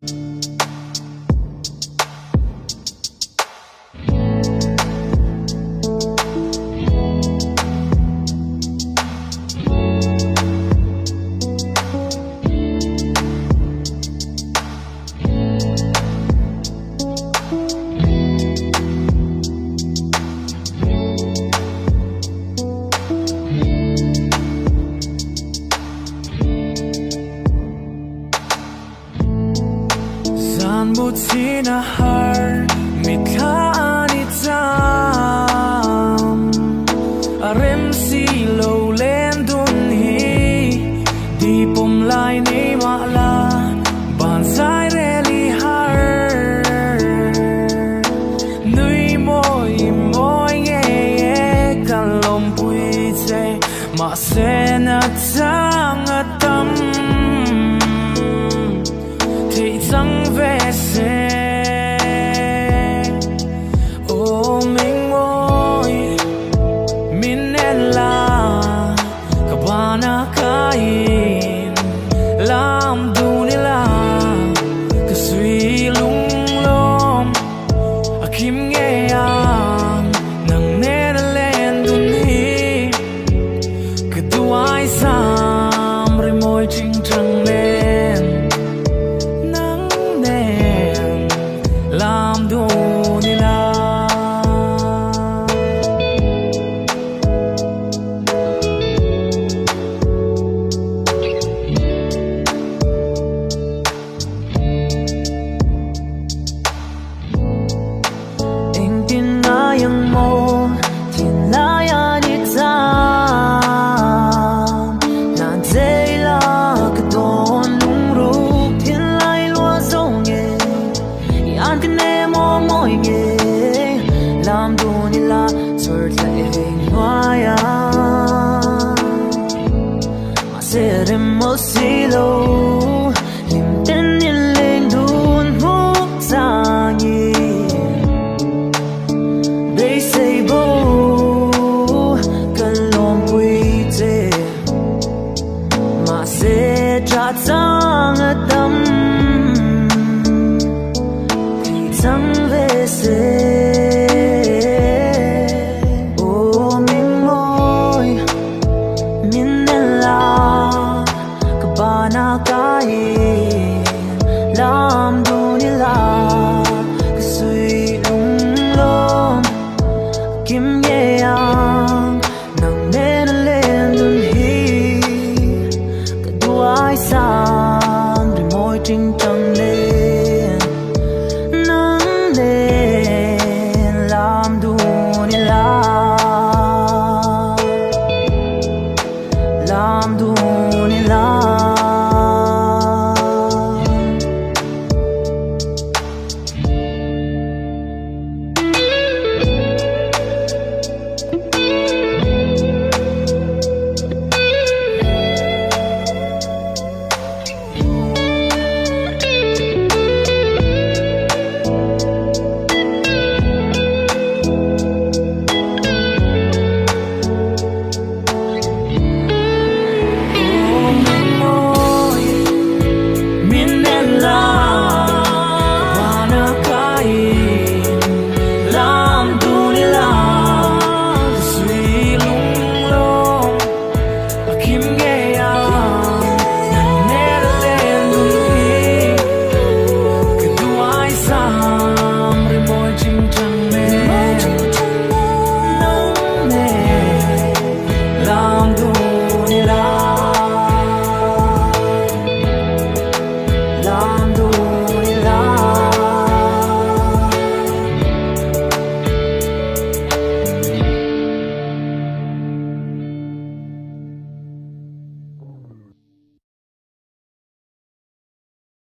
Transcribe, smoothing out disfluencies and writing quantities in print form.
Buti na har mithaan itam Arem si lâu lên đun hi Đi bom lại ni ma la Bàn sai re li har Nui môi môi nghe Kan lom bùi chê Ma se na tang a tâm Thì chẳng về sẽ ô mình ngồi mình nên là các bạn kain làm đủ ni là cái suy lung lom kim nghe ang nang nên lên đun hi cái tuai sam rồi môi chinh trăng lên làm đủ ni la anh tin ai yang mo thiên lai ani ta nan dây la cái đón lung ru thiên lai loa dòng nghe an cái em mong mỏi nghe làm đủ ni la rồi lại hình hoa ya mà sẽ đem một xí lâu lim tên nhìn lên đun hút ra nhỉ đây say bầu cần lòng vui thế mà sẽ trả tăng ở tâm chẳng về sẽ ô mình ngồi mình nên là các bạn kain làm